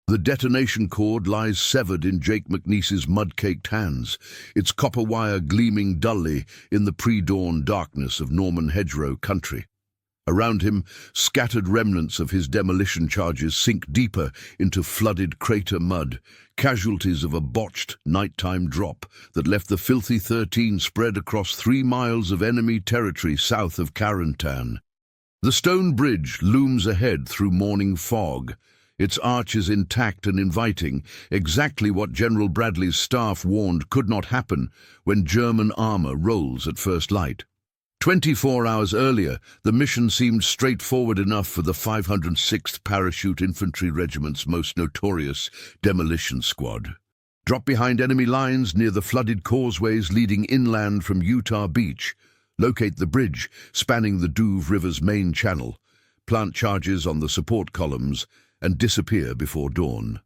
The detonation cord lies severed in Jake McNiece's mud-caked hands, its copper wire gleaming dully in the pre-dawn darkness of Norman hedgerow country. Around him, scattered remnants of his demolition charges sink deeper into flooded crater mud, casualties of a botched nighttime drop that left the filthy 13 spread across 3 miles of enemy territory south of Carentan. The stone bridge looms ahead through morning fog, its arches intact and inviting, exactly what General Bradley's staff warned could not happen when German armor rolls at first light. 24 hours earlier, the mission seemed straightforward enough for the 506th Parachute Infantry Regiment's most notorious Demolition Squad. Drop behind enemy lines near the flooded causeways leading inland from Utah Beach. Locate the bridge spanning the Douve River's main channel. Plant charges on the support columns and disappear before dawn.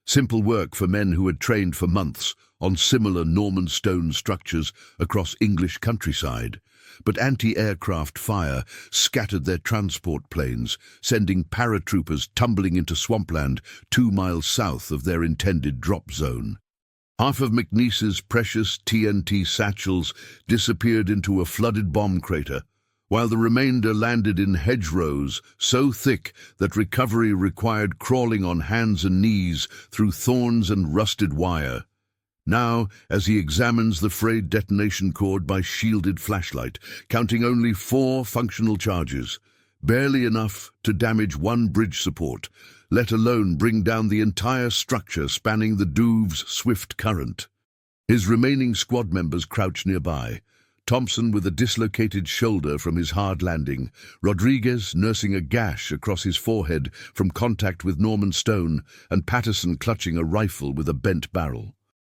Simple work for men who had trained for months on similar Norman stone structures across English countryside. But anti-aircraft fire scattered their transport planes, sending paratroopers tumbling into swampland 2 miles south of their intended drop zone. Half of McNiece's precious TNT satchels disappeared into a flooded bomb crater, while the remainder landed in hedgerows so thick that recovery required crawling on hands and knees through thorns and rusted wire. Now, as he examines the frayed detonation cord by shielded flashlight, counting only 4 functional charges, barely enough to damage 1 bridge support, let alone bring down the entire structure spanning the Douve's swift current. His remaining squad members crouch nearby, Thompson with a dislocated shoulder from his hard landing, Rodriguez nursing a gash across his forehead from contact with Norman stone, and Patterson clutching a rifle with a bent barrel.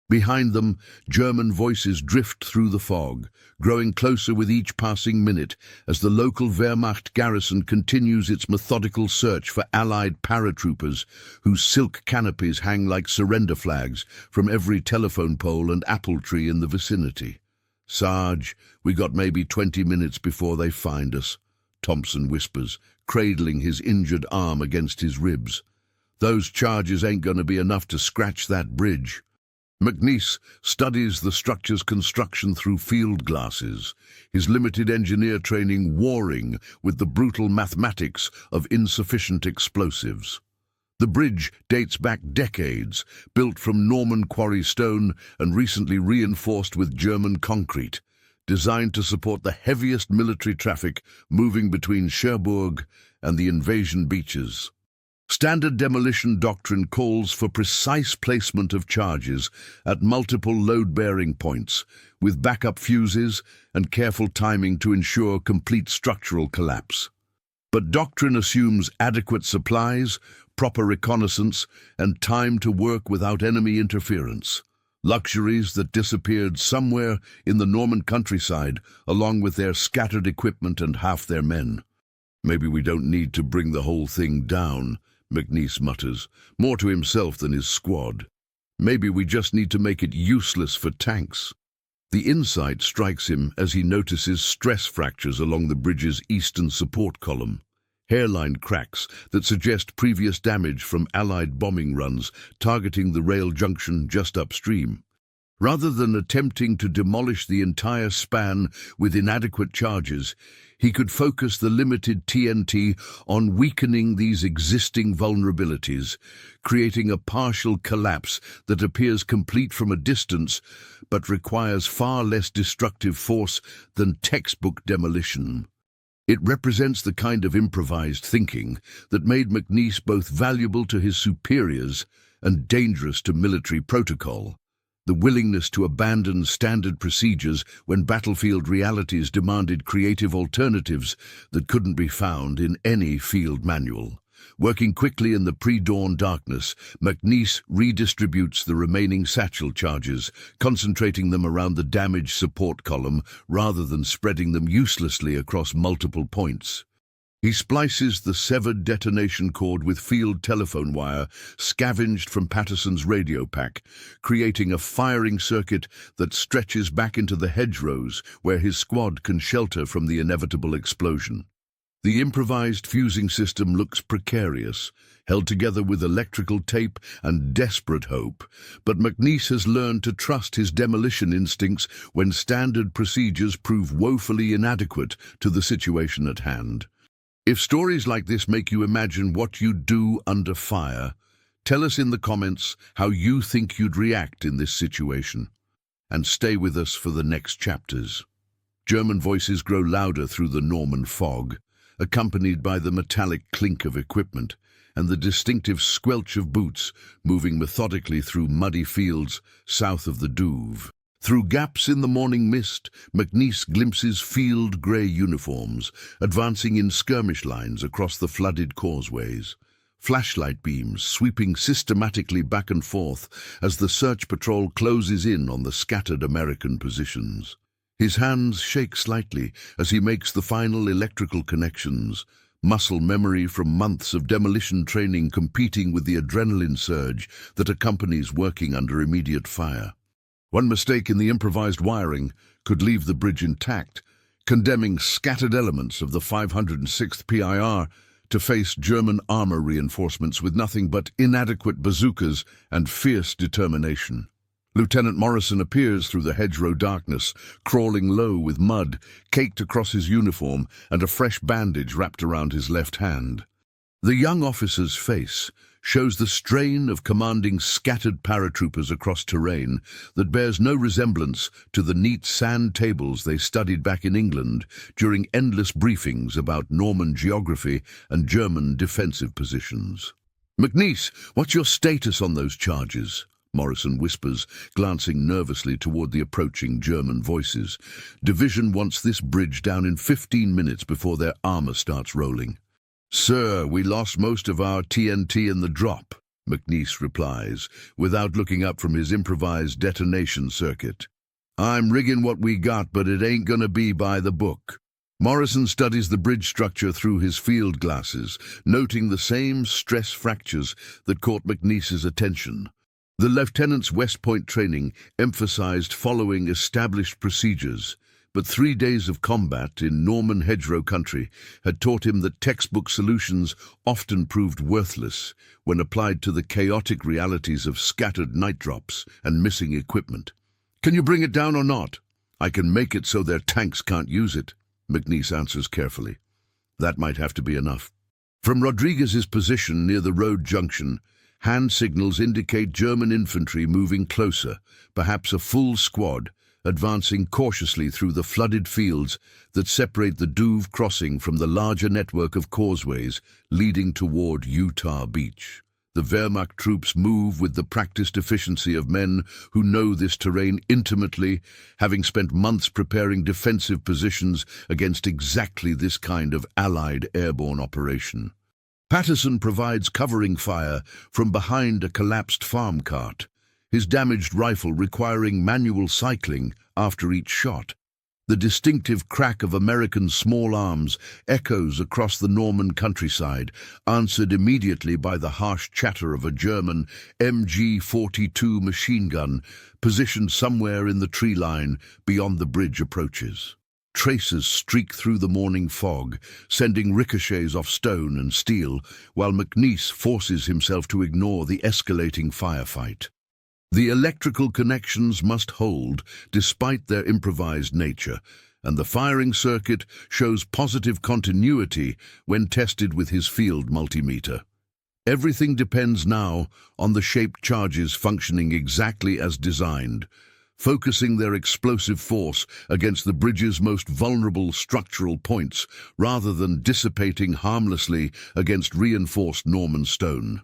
Behind them, German voices drift through the fog, growing closer with each passing minute as the local Wehrmacht garrison continues its methodical search for Allied paratroopers whose silk canopies hang like surrender flags from every telephone pole and apple tree in the vicinity. "Sarge, we got maybe 20 minutes before they find us," Thompson whispers, cradling his injured arm against his ribs. "Those charges ain't gonna be enough to scratch that bridge." McNiece studies the structure's construction through field glasses, his limited engineer training warring with the brutal mathematics of insufficient explosives. The bridge dates back decades, built from Norman quarry stone and recently reinforced with German concrete, designed to support the heaviest military traffic moving between Cherbourg and the invasion beaches. Standard demolition doctrine calls for precise placement of charges at multiple load-bearing points, with backup fuses and careful timing to ensure complete structural collapse. But doctrine assumes adequate supplies, proper reconnaissance, and time to work without enemy interference. Luxuries that disappeared somewhere in the Norman countryside, along with their scattered equipment and half their men. "Maybe we don't need to bring the whole thing down," McNiece mutters, more to himself than his squad. "Maybe we just need to make it useless for tanks." The insight strikes him as he notices stress fractures along the bridge's eastern support column, hairline cracks that suggest previous damage from Allied bombing runs targeting the rail junction just upstream. Rather than attempting to demolish the entire span with inadequate charges, he could focus the limited TNT on weakening these existing vulnerabilities, creating a partial collapse that appears complete from a distance but requires far less destructive force than textbook demolition. It represents the kind of improvised thinking that made McNiece both valuable to his superiors and dangerous to military protocol. The willingness to abandon standard procedures when battlefield realities demanded creative alternatives that couldn't be found in any field manual. Working quickly in the pre-dawn darkness, McNiece redistributes the remaining satchel charges, concentrating them around the damaged support column rather than spreading them uselessly across multiple points. He splices the severed detonation cord with field telephone wire scavenged from Patterson's radio pack, creating a firing circuit that stretches back into the hedgerows where his squad can shelter from the inevitable explosion. The improvised fusing system looks precarious, held together with electrical tape and desperate hope, but McNiece has learned to trust his demolition instincts when standard procedures prove woefully inadequate to the situation at hand. If stories like this make you imagine what you'd do under fire, tell us in the comments how you think you'd react in this situation. And stay with us for the next chapters. German voices grow louder through the Norman fog, accompanied by the metallic clink of equipment and the distinctive squelch of boots moving methodically through muddy fields south of the Douve. Through gaps in the morning mist, McNiece glimpses field-grey uniforms advancing in skirmish lines across the flooded causeways. Flashlight beams sweeping systematically back and forth as the search patrol closes in on the scattered American positions. His hands shake slightly as he makes the final electrical connections, muscle memory from months of demolition training competing with the adrenaline surge that accompanies working under immediate fire. One mistake in the improvised wiring could leave the bridge intact, condemning scattered elements of the 506th PIR to face German armor reinforcements with nothing but inadequate bazookas and fierce determination. Lieutenant Morrison appears through the hedgerow darkness, crawling low with mud caked across his uniform and a fresh bandage wrapped around his left hand. The young officer's face shows the strain of commanding scattered paratroopers across terrain that bears no resemblance to the neat sand tables they studied back in England during endless briefings about Norman geography and German defensive positions. "McNiece, what's your status on those charges?" Morrison whispers, glancing nervously toward the approaching German voices. "Division wants this bridge down in 15 minutes before their armor starts rolling." "Sir, we lost most of our TNT in the drop," McNiece replies, without looking up from his improvised detonation circuit. "I'm rigging what we got, but it ain't gonna be by the book." Morrison studies the bridge structure through his field glasses, noting the same stress fractures that caught McNiece's attention. The lieutenant's West Point training emphasized following established procedures, but 3 days of combat in Norman hedgerow country had taught him that textbook solutions often proved worthless when applied to the chaotic realities of scattered night drops and missing equipment. "Can you bring it down or not?" "I can make it so their tanks can't use it," McNiece answers carefully. That might have to be enough. From Rodriguez's position near the road junction, hand signals indicate German infantry moving closer, perhaps a full squad, advancing cautiously through the flooded fields that separate the Douve crossing from the larger network of causeways leading toward Utah Beach. The Wehrmacht troops move with the practiced efficiency of men who know this terrain intimately, having spent months preparing defensive positions against exactly this kind of Allied airborne operation. Patterson provides covering fire from behind a collapsed farm cart, his damaged rifle requiring manual cycling after each shot. The distinctive crack of American small arms echoes across the Norman countryside, answered immediately by the harsh chatter of a German MG-42 machine gun positioned somewhere in the tree line beyond the bridge approaches. Tracers streak through the morning fog, sending ricochets off stone and steel, while McNiece forces himself to ignore the escalating firefight. The electrical connections must hold, despite their improvised nature, and the firing circuit shows positive continuity when tested with his field multimeter. Everything depends now on the shaped charges functioning exactly as designed, focusing their explosive force against the bridge's most vulnerable structural points rather than dissipating harmlessly against reinforced Norman stone.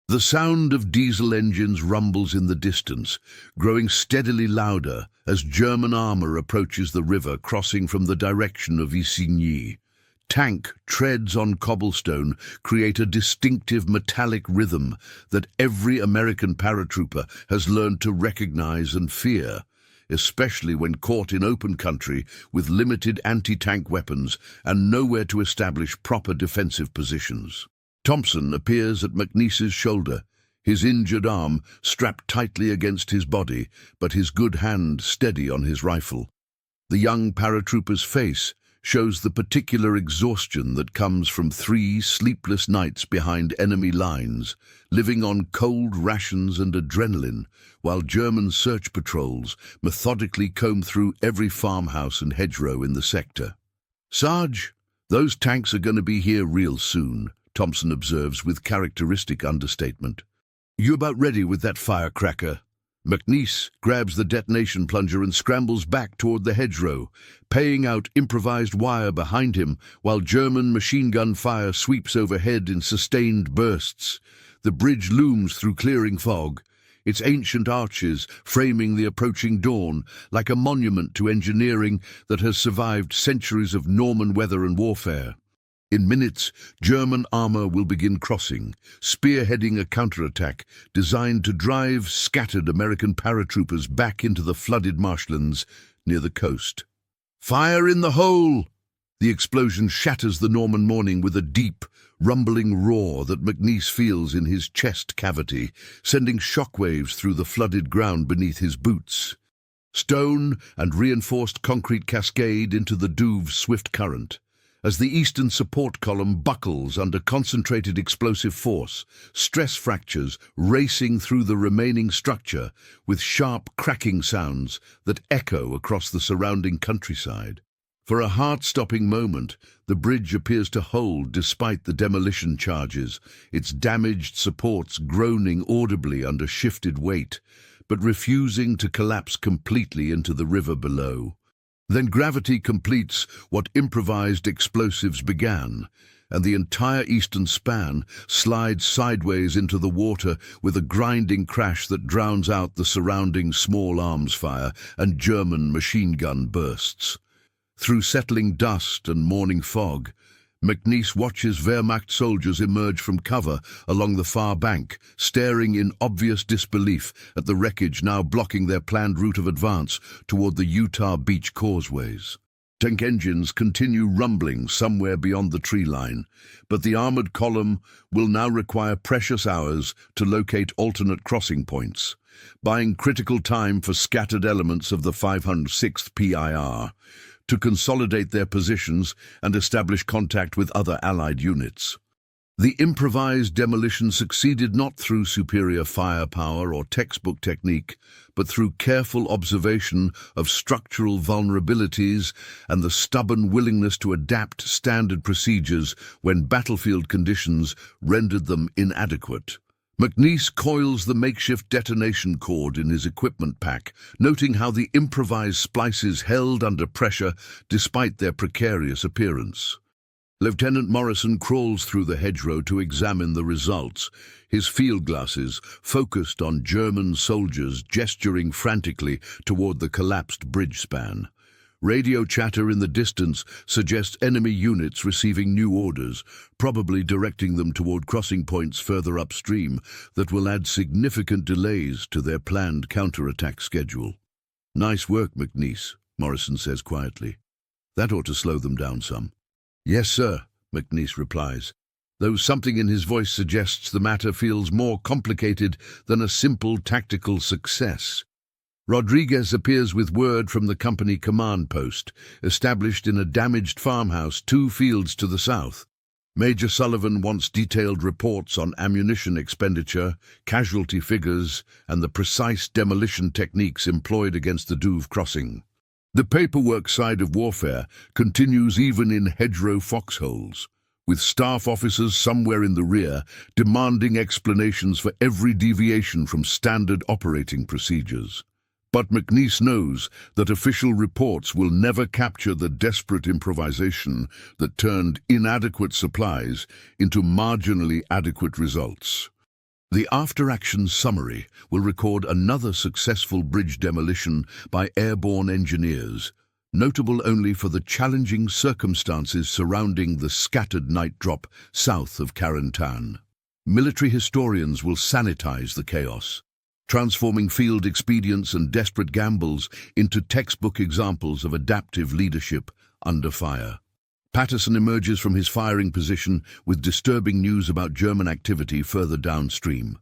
The sound of diesel engines rumbles in the distance, growing steadily louder as German armor approaches the river crossing from the direction of Isigny. Tank treads on cobblestone create a distinctive metallic rhythm that every American paratrooper has learned to recognize and fear, especially when caught in open country with limited anti-tank weapons and nowhere to establish proper defensive positions. Thompson appears at McNiece's shoulder, his injured arm strapped tightly against his body, but his good hand steady on his rifle. The young paratrooper's face shows the particular exhaustion that comes from 3 sleepless nights behind enemy lines, living on cold rations and adrenaline, while German search patrols methodically comb through every farmhouse and hedgerow in the sector. "Sarge, those tanks are going to be here real soon," Thompson observes with characteristic understatement. "You about ready with that firecracker?" McNiece grabs the detonation plunger and scrambles back toward the hedgerow, paying out improvised wire behind him while German machine gun fire sweeps overhead in sustained bursts. The bridge looms through clearing fog, its ancient arches framing the approaching dawn like a monument to engineering that has survived centuries of Norman weather and warfare. In minutes, German armor will begin crossing, spearheading a counterattack designed to drive scattered American paratroopers back into the flooded marshlands near the coast. "Fire in the hole!" The explosion shatters the Norman morning with a deep, rumbling roar that McNiece feels in his chest cavity, sending shockwaves through the flooded ground beneath his boots. Stone and reinforced concrete cascade into the Douve's swift current. As the eastern support column buckles under concentrated explosive force, stress fractures racing through the remaining structure with sharp cracking sounds that echo across the surrounding countryside. For a heart-stopping moment, the bridge appears to hold despite the demolition charges, its damaged supports groaning audibly under shifted weight, but refusing to collapse completely into the river below. Then gravity completes what improvised explosives began, and the entire eastern span slides sideways into the water with a grinding crash that drowns out the surrounding small arms fire and German machine gun bursts. Through settling dust and morning fog, McNiece watches Wehrmacht soldiers emerge from cover along the far bank, staring in obvious disbelief at the wreckage now blocking their planned route of advance toward the Utah beach causeways. Tank engines continue rumbling somewhere beyond the tree line, but the armored column will now require precious hours to locate alternate crossing points, buying critical time for scattered elements of the 506th PIR to consolidate their positions and establish contact with other Allied units. The improvised demolition succeeded not through superior firepower or textbook technique, but through careful observation of structural vulnerabilities and the stubborn willingness to adapt standard procedures when battlefield conditions rendered them inadequate. McNiece coils the makeshift detonation cord in his equipment pack, noting how the improvised splices held under pressure despite their precarious appearance. Lieutenant Morrison crawls through the hedgerow to examine the results, his field glasses focused on German soldiers gesturing frantically toward the collapsed bridge span. Radio chatter in the distance suggests enemy units receiving new orders, probably directing them toward crossing points further upstream that will add significant delays to their planned counterattack schedule. "Nice work, McNiece," Morrison says quietly. "That ought to slow them down some." "Yes, sir," McNiece replies, though something in his voice suggests the matter feels more complicated than a simple tactical success. Rodriguez appears with word from the company command post, established in a damaged farmhouse 2 fields to the south. Major Sullivan wants detailed reports on ammunition expenditure, casualty figures, and the precise demolition techniques employed against the Douve crossing. The paperwork side of warfare continues even in hedgerow foxholes, with staff officers somewhere in the rear demanding explanations for every deviation from standard operating procedures. But McNiece knows that official reports will never capture the desperate improvisation that turned inadequate supplies into marginally adequate results. The after-action summary will record another successful bridge demolition by airborne engineers, notable only for the challenging circumstances surrounding the scattered night drop south of Carentan. Military historians will sanitize the chaos, transforming field expedients and desperate gambles into textbook examples of adaptive leadership under fire. Patterson emerges from his firing position with disturbing news about German activity further downstream.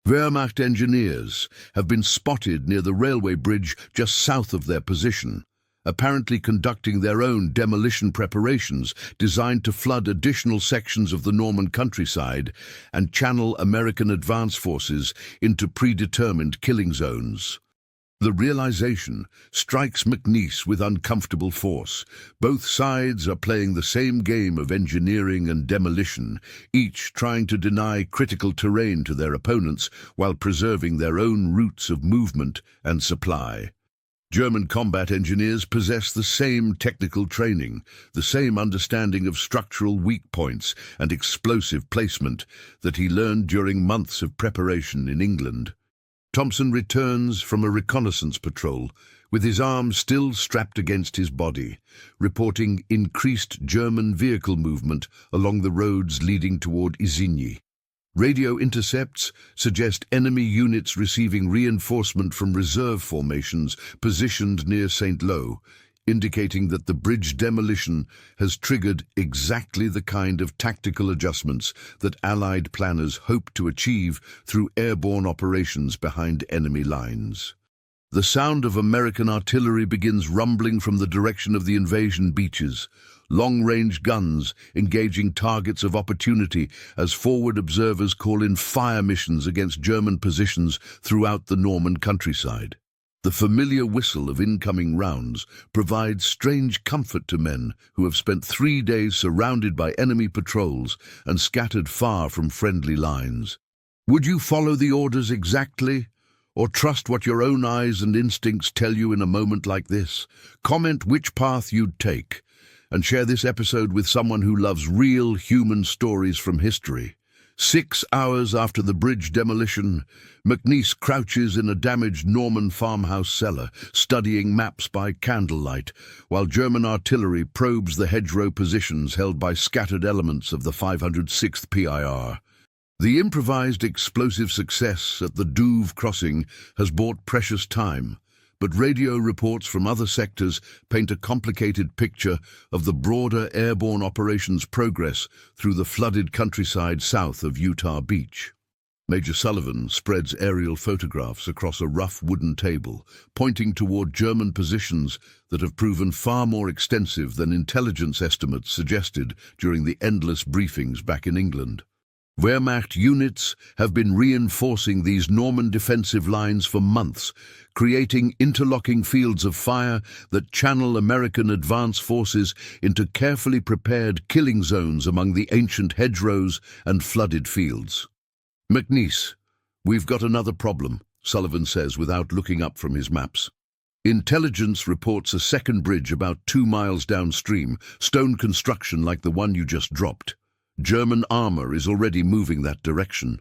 Wehrmacht engineers have been spotted near the railway bridge just south of their position, apparently conducting their own demolition preparations designed to flood additional sections of the Norman countryside and channel American advance forces into predetermined killing zones. The realization strikes McNiece with uncomfortable force. Both sides are playing the same game of engineering and demolition, each trying to deny critical terrain to their opponents while preserving their own routes of movement and supply. German combat engineers possess the same technical training, the same understanding of structural weak points and explosive placement that he learned during months of preparation in England. Thompson returns from a reconnaissance patrol, with his arm still strapped against his body, reporting increased German vehicle movement along the roads leading toward Isigny. Radio intercepts suggest enemy units receiving reinforcement from reserve formations positioned near Saint-Lô, indicating that the bridge demolition has triggered exactly the kind of tactical adjustments that Allied planners hoped to achieve through airborne operations behind enemy lines. The sound of American artillery begins rumbling from the direction of the invasion beaches, long-range guns engaging targets of opportunity as forward observers call in fire missions against German positions throughout the Norman countryside. The familiar whistle of incoming rounds provides strange comfort to men who have spent 3 days surrounded by enemy patrols and scattered far from friendly lines. Would you follow the orders exactly, or trust what your own eyes and instincts tell you in a moment like this? Comment which path you'd take, and share this episode with someone who loves real human stories from history. 6 hours after the bridge demolition, McNiece crouches in a damaged Norman farmhouse cellar, studying maps by candlelight, while German artillery probes the hedgerow positions held by scattered elements of the 506th PIR. The improvised explosive success at the Douve crossing has bought precious time, but radio reports from other sectors paint a complicated picture of the broader airborne operations progress through the flooded countryside south of Utah Beach. Major Sullivan spreads aerial photographs across a rough wooden table, pointing toward German positions that have proven far more extensive than intelligence estimates suggested during the endless briefings back in England. Wehrmacht units have been reinforcing these Norman defensive lines for months, creating interlocking fields of fire that channel American advance forces into carefully prepared killing zones among the ancient hedgerows and flooded fields. McNiece, we've got another problem, Sullivan says without looking up from his maps. Intelligence reports a second bridge about 2 miles downstream, stone construction like the one you just dropped. German armor is already moving that direction.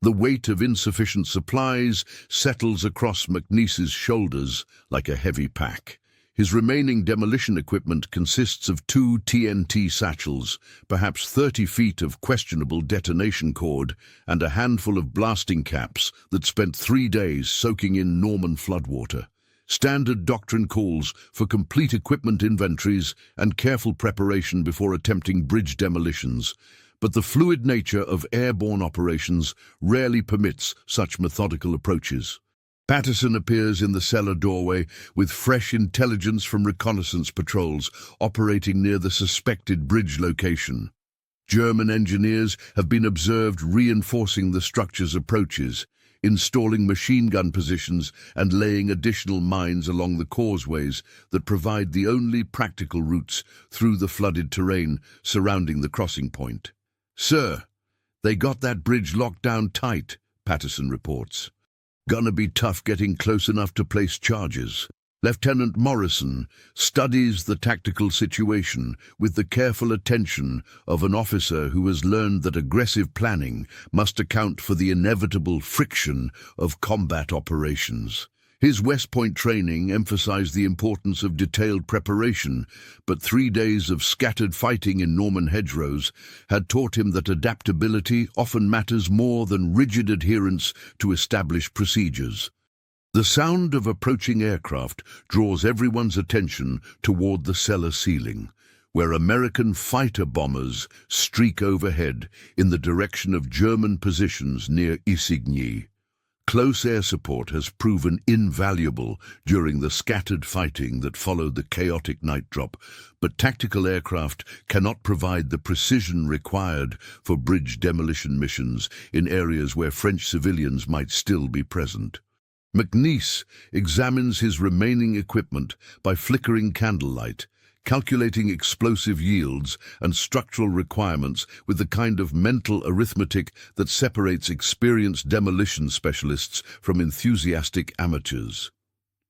The weight of insufficient supplies settles across McNiece's shoulders like a heavy pack. His remaining demolition equipment consists of 2 TNT satchels, perhaps 30 feet of questionable detonation cord, and a handful of blasting caps that spent 3 days soaking in Norman floodwater. Standard doctrine calls for complete equipment inventories and careful preparation before attempting bridge demolitions, but the fluid nature of airborne operations rarely permits such methodical approaches. Patterson appears in the cellar doorway with fresh intelligence from reconnaissance patrols operating near the suspected bridge location. German engineers have been observed reinforcing the structure's approaches, installing machine gun positions and laying additional mines along the causeways that provide the only practical routes through the flooded terrain surrounding the crossing point. "Sir, they got that bridge locked down tight," Patterson reports. "Gonna be tough getting close enough to place charges." Lieutenant Morrison studies the tactical situation with the careful attention of an officer who has learned that aggressive planning must account for the inevitable friction of combat operations. His West Point training emphasized the importance of detailed preparation, but 3 days of scattered fighting in Norman hedgerows had taught him that adaptability often matters more than rigid adherence to established procedures. The sound of approaching aircraft draws everyone's attention toward the cellar ceiling, where American fighter bombers streak overhead in the direction of German positions near Isigny. Close air support has proven invaluable during the scattered fighting that followed the chaotic night drop, but tactical aircraft cannot provide the precision required for bridge demolition missions in areas where French civilians might still be present. McNiece examines his remaining equipment by flickering candlelight, calculating explosive yields and structural requirements with the kind of mental arithmetic that separates experienced demolition specialists from enthusiastic amateurs.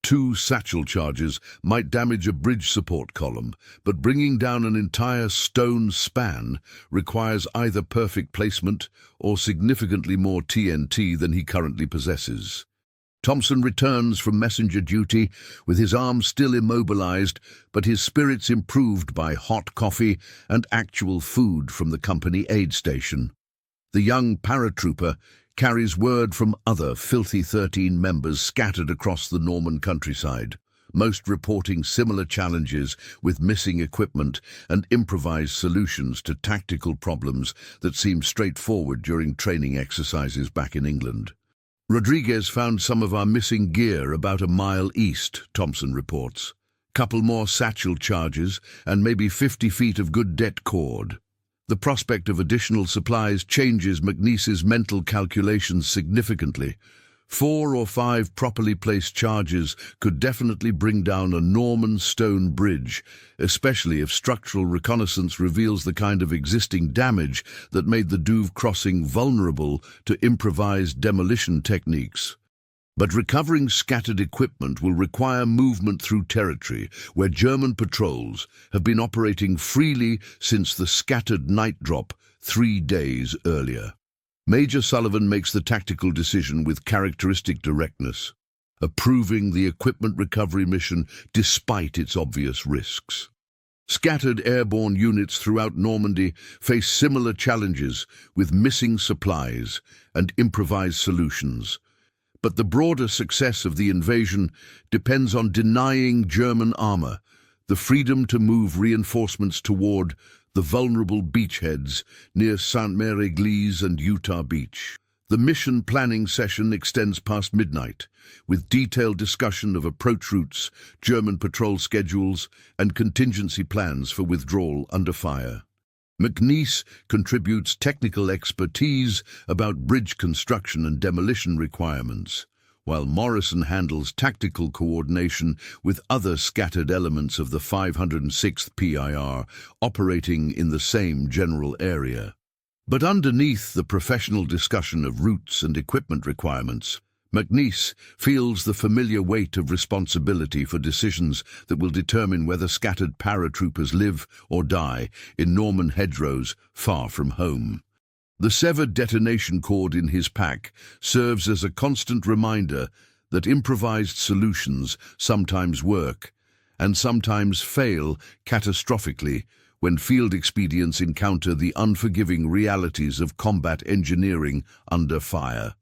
2 satchel charges might damage a bridge support column, but bringing down an entire stone span requires either perfect placement or significantly more TNT than he currently possesses. Thompson returns from messenger duty with his arms still immobilized, but his spirits improved by hot coffee and actual food from the company aid station. The young paratrooper carries word from other Filthy 13 members scattered across the Norman countryside, most reporting similar challenges with missing equipment and improvised solutions to tactical problems that seemed straightforward during training exercises back in England. Rodriguez found some of our missing gear about a mile east, Thompson reports. Couple more satchel charges and maybe 50 feet of good det cord. The prospect of additional supplies changes McNiece's mental calculations significantly. 4 or 5 properly placed charges could definitely bring down a Norman stone bridge, especially if structural reconnaissance reveals the kind of existing damage that made the Douve crossing vulnerable to improvised demolition techniques. But recovering scattered equipment will require movement through territory where German patrols have been operating freely since the scattered night drop 3 days earlier. Major Sullivan makes the tactical decision with characteristic directness, approving the equipment recovery mission despite its obvious risks. Scattered airborne units throughout Normandy face similar challenges with missing supplies and improvised solutions. But the broader success of the invasion depends on denying German armor the freedom to move reinforcements toward the vulnerable beachheads near Sainte-Mère-Église and Utah Beach. The mission planning session extends past midnight, with detailed discussion of approach routes, German patrol schedules, and contingency plans for withdrawal under fire. McNiece contributes technical expertise about bridge construction and demolition requirements, while Morrison handles tactical coordination with other scattered elements of the 506th PIR operating in the same general area. But underneath the professional discussion of routes and equipment requirements, McNiece feels the familiar weight of responsibility for decisions that will determine whether scattered paratroopers live or die in Norman hedgerows far from home. The severed detonation cord in his pack serves as a constant reminder that improvised solutions sometimes work and sometimes fail catastrophically when field expedients encounter the unforgiving realities of combat engineering under fire.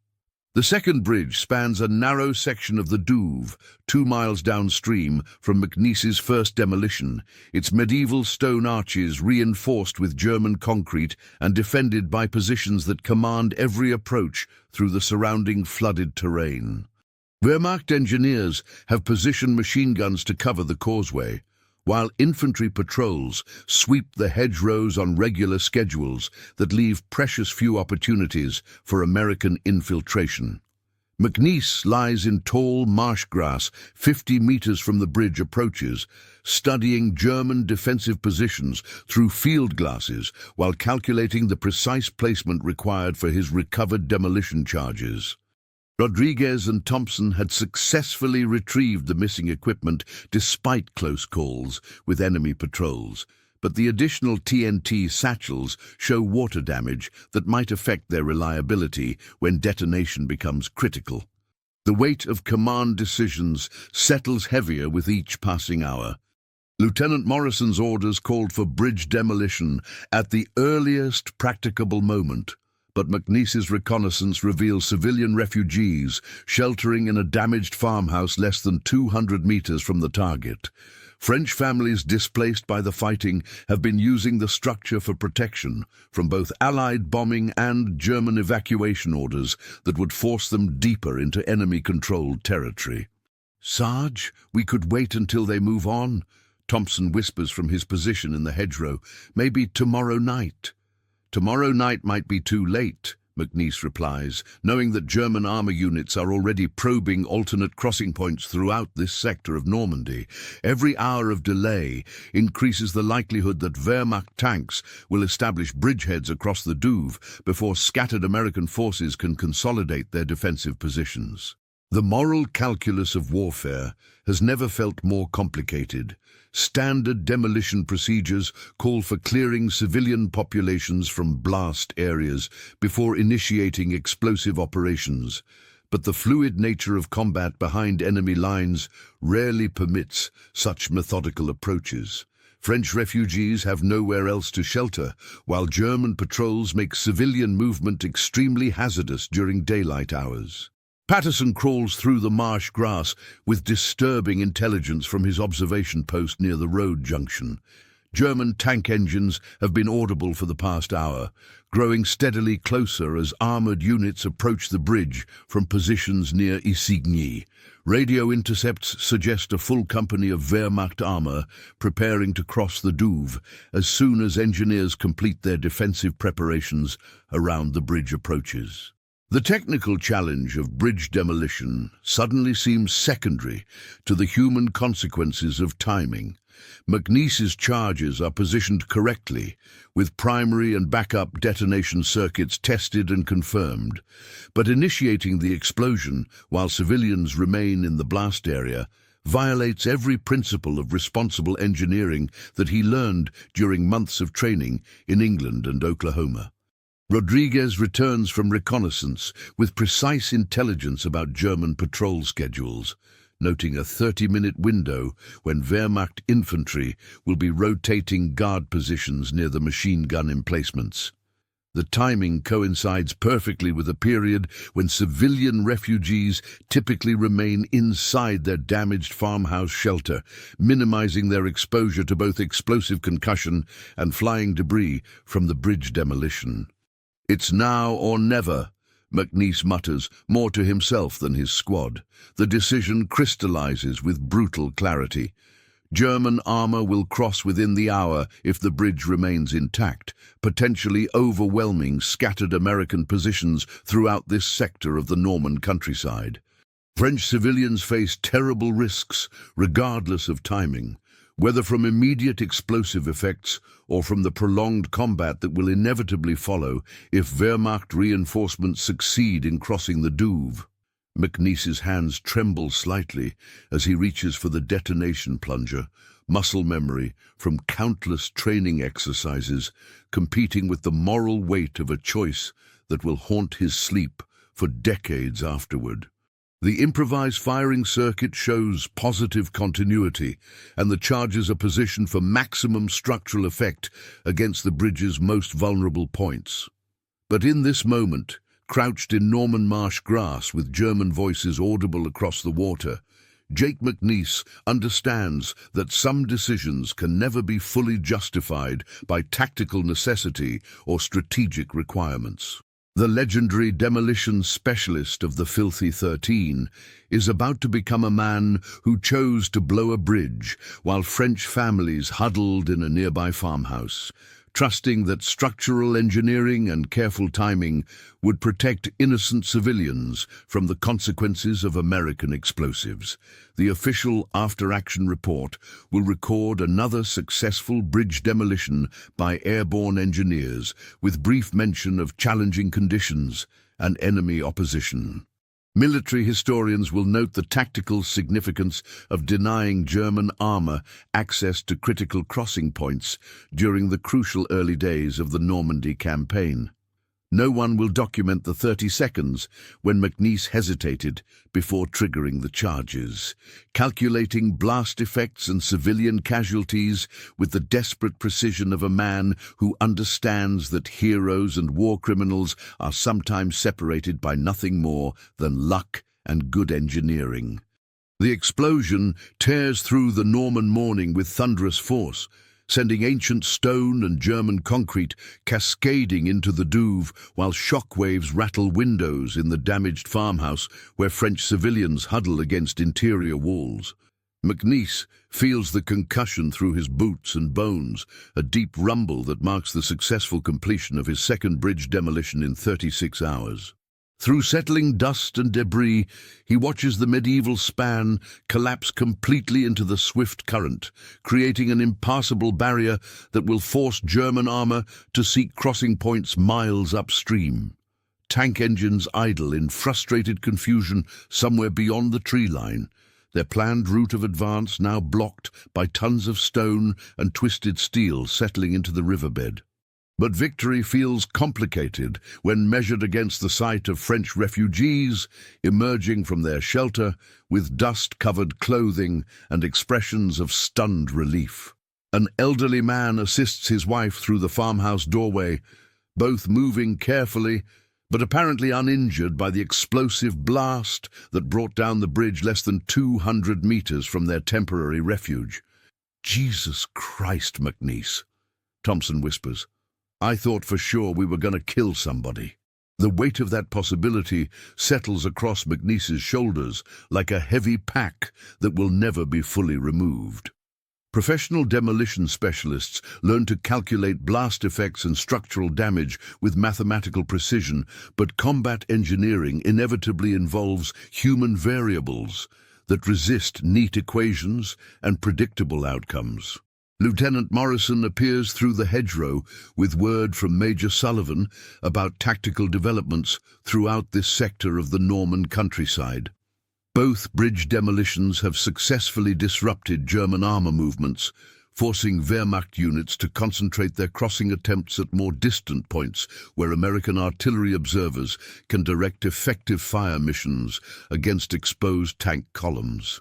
The second bridge spans a narrow section of the Douve, 2 miles downstream from McNiece's first demolition, its medieval stone arches reinforced with German concrete and defended by positions that command every approach through the surrounding flooded terrain. Wehrmacht engineers have positioned machine guns to cover the causeway, while infantry patrols sweep the hedgerows on regular schedules that leave precious few opportunities for American infiltration. McNiece lies in tall marsh grass 50 meters from the bridge approaches, studying German defensive positions through field glasses while calculating the precise placement required for his recovered demolition charges. Rodriguez and Thompson had successfully retrieved the missing equipment despite close calls with enemy patrols, but the additional TNT satchels show water damage that might affect their reliability when detonation becomes critical. The weight of command decisions settles heavier with each passing hour. Lieutenant Morrison's orders called for bridge demolition at the earliest practicable moment, but McNiece's reconnaissance reveals civilian refugees sheltering in a damaged farmhouse less than 200 meters from the target. French families displaced by the fighting have been using the structure for protection from both Allied bombing and German evacuation orders that would force them deeper into enemy-controlled territory. "Sarge, we could wait until they move on," Thompson whispers from his position in the hedgerow. "Maybe tomorrow night." "Tomorrow night might be too late," McNiece replies, knowing that German armor units are already probing alternate crossing points throughout this sector of Normandy. Every hour of delay increases the likelihood that Wehrmacht tanks will establish bridgeheads across the Douve before scattered American forces can consolidate their defensive positions. The moral calculus of warfare has never felt more complicated. Standard demolition procedures call for clearing civilian populations from blast areas before initiating explosive operations. But the fluid nature of combat behind enemy lines rarely permits such methodical approaches. French refugees have nowhere else to shelter, while German patrols make civilian movement extremely hazardous during daylight hours. Patterson crawls through the marsh grass with disturbing intelligence from his observation post near the road junction. German tank engines have been audible for the past hour, growing steadily closer as armored units approach the bridge from positions near Isigny. Radio intercepts suggest a full company of Wehrmacht armor preparing to cross the Douve as soon as engineers complete their defensive preparations around the bridge approaches. The technical challenge of bridge demolition suddenly seems secondary to the human consequences of timing. McNiece's charges are positioned correctly, with primary and backup detonation circuits tested and confirmed. But initiating the explosion while civilians remain in the blast area violates every principle of responsible engineering that he learned during months of training in England and Oklahoma. Rodriguez returns from reconnaissance with precise intelligence about German patrol schedules, noting a 30-minute window when Wehrmacht infantry will be rotating guard positions near the machine gun emplacements. The timing coincides perfectly with a period when civilian refugees typically remain inside their damaged farmhouse shelter, minimizing their exposure to both explosive concussion and flying debris from the bridge demolition. "It's now or never," McNiece mutters, more to himself than his squad. The decision crystallizes with brutal clarity. German armor will cross within the hour if the bridge remains intact, potentially overwhelming scattered American positions throughout this sector of the Norman countryside. French civilians face terrible risks, regardless of timing, whether from immediate explosive effects or from the prolonged combat that will inevitably follow if Wehrmacht reinforcements succeed in crossing the Douve. McNiece's hands tremble slightly as he reaches for the detonation plunger, muscle memory from countless training exercises, competing with the moral weight of a choice that will haunt his sleep for decades afterward. The improvised firing circuit shows positive continuity, and the charges are positioned for maximum structural effect against the bridge's most vulnerable points. But in this moment, crouched in Norman marsh grass with German voices audible across the water, Jake McNiece understands that some decisions can never be fully justified by tactical necessity or strategic requirements. The legendary demolition specialist of the Filthy 13 is about to become a man who chose to blow a bridge while French families huddled in a nearby farmhouse, trusting that structural engineering and careful timing would protect innocent civilians from the consequences of American explosives. The official after-action report will record another successful bridge demolition by airborne engineers, with brief mention of challenging conditions and enemy opposition. Military historians will note the tactical significance of denying German armor access to critical crossing points during the crucial early days of the Normandy campaign. No one will document the 30 seconds when McNiece hesitated before triggering the charges, calculating blast effects and civilian casualties with the desperate precision of a man who understands that heroes and war criminals are sometimes separated by nothing more than luck and good engineering. The explosion tears through the Norman morning with thunderous force, sending ancient stone and German concrete cascading into the Douve, while shockwaves rattle windows in the damaged farmhouse where French civilians huddle against interior walls. McNiece feels the concussion through his boots and bones, a deep rumble that marks the successful completion of his second bridge demolition in 36 hours. Through settling dust and debris, he watches the medieval span collapse completely into the swift current, creating an impassable barrier that will force German armor to seek crossing points miles upstream. Tank engines idle in frustrated confusion somewhere beyond the tree line, their planned route of advance now blocked by tons of stone and twisted steel settling into the riverbed. But victory feels complicated when measured against the sight of French refugees emerging from their shelter with dust-covered clothing and expressions of stunned relief. An elderly man assists his wife through the farmhouse doorway, both moving carefully but apparently uninjured by the explosive blast that brought down the bridge less than 200 meters from their temporary refuge. "Jesus Christ, McNiece," Thompson whispers. "I thought for sure we were going to kill somebody." The weight of that possibility settles across McNiece's shoulders like a heavy pack that will never be fully removed. Professional demolition specialists learn to calculate blast effects and structural damage with mathematical precision, but combat engineering inevitably involves human variables that resist neat equations and predictable outcomes. Lieutenant Morrison appears through the hedgerow with word from Major Sullivan about tactical developments throughout this sector of the Norman countryside. Both bridge demolitions have successfully disrupted German armor movements, forcing Wehrmacht units to concentrate their crossing attempts at more distant points where American artillery observers can direct effective fire missions against exposed tank columns.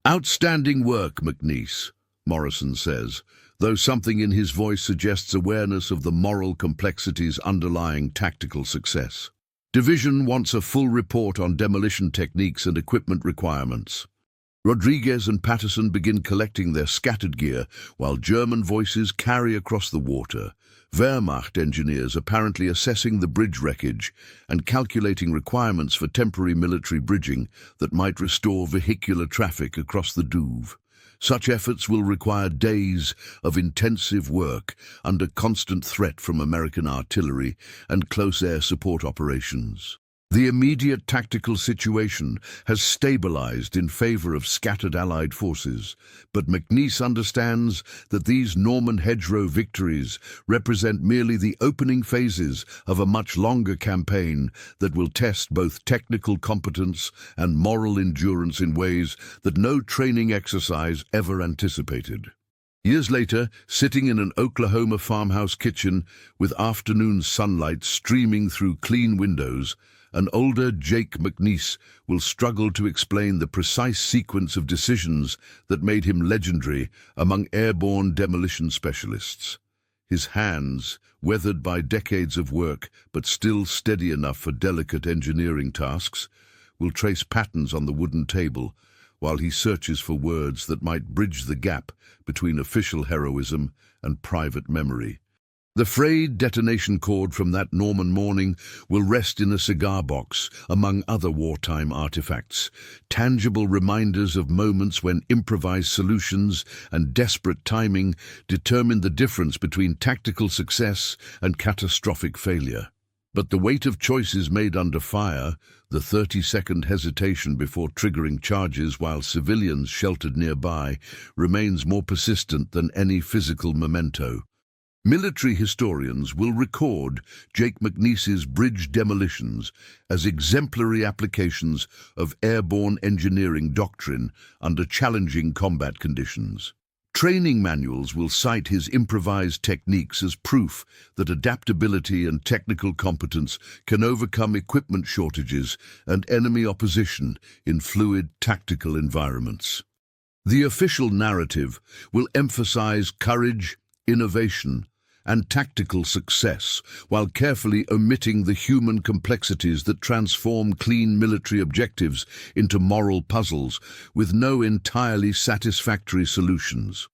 "Outstanding work, McNiece," Morrison says, though something in his voice suggests awareness of the moral complexities underlying tactical success. Division wants a full report on demolition techniques and equipment requirements. Rodriguez and Patterson begin collecting their scattered gear while German voices carry across the water. Wehrmacht engineers apparently assessing the bridge wreckage and calculating requirements for temporary military bridging that might restore vehicular traffic across the Douve. Such efforts will require days of intensive work under constant threat from American artillery and close air support operations. The immediate tactical situation has stabilized in favor of scattered Allied forces, but McNiece understands that these Norman hedgerow victories represent merely the opening phases of a much longer campaign that will test both technical competence and moral endurance in ways that no training exercise ever anticipated. Years later, sitting in an Oklahoma farmhouse kitchen with afternoon sunlight streaming through clean windows, an older Jake McNiece will struggle to explain the precise sequence of decisions that made him legendary among airborne demolition specialists. His hands, weathered by decades of work but still steady enough for delicate engineering tasks, will trace patterns on the wooden table while he searches for words that might bridge the gap between official heroism and private memory. The frayed detonation cord from that Norman morning will rest in a cigar box among other wartime artifacts, tangible reminders of moments when improvised solutions and desperate timing determined the difference between tactical success and catastrophic failure. But the weight of choices made under fire, the 30-second hesitation before triggering charges while civilians sheltered nearby, remains more persistent than any physical memento. Military historians will record Jake McNiece's bridge demolitions as exemplary applications of airborne engineering doctrine under challenging combat conditions. Training manuals will cite his improvised techniques as proof that adaptability and technical competence can overcome equipment shortages and enemy opposition in fluid tactical environments. The official narrative will emphasize courage, innovation, and tactical success, while carefully omitting the human complexities that transform clean military objectives into moral puzzles with no entirely satisfactory solutions.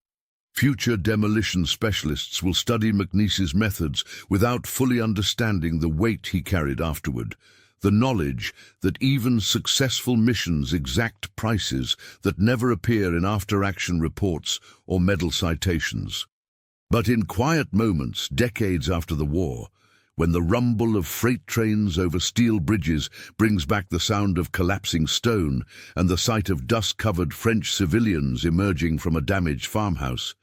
Future demolition specialists will study McNiece's methods without fully understanding the weight he carried afterward, the knowledge that even successful missions exact prices that never appear in after-action reports or medal citations. But in quiet moments, decades after the war, when the rumble of freight trains over steel bridges brings back the sound of collapsing stone and the sight of dust-covered French civilians emerging from a damaged farmhouse,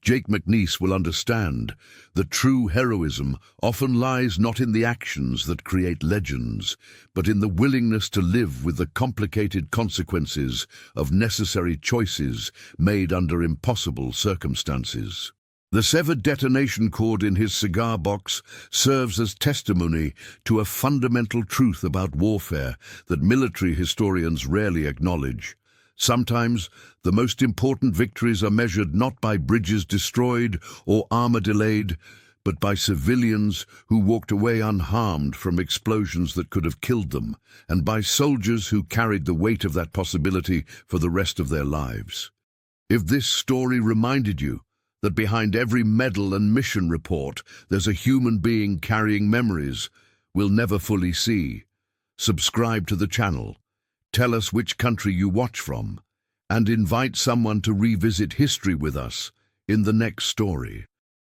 Jake McNiece will understand that true heroism often lies not in the actions that create legends, but in the willingness to live with the complicated consequences of necessary choices made under impossible circumstances. The severed detonation cord in his cigar box serves as testimony to a fundamental truth about warfare that military historians rarely acknowledge. Sometimes, the most important victories are measured not by bridges destroyed or armor delayed, but by civilians who walked away unharmed from explosions that could have killed them, and by soldiers who carried the weight of that possibility for the rest of their lives. If this story reminded you that behind every medal and mission report there's a human being carrying memories we'll never fully see, subscribe to the channel. Tell us which country you watch from, and invite someone to revisit history with us in the next story.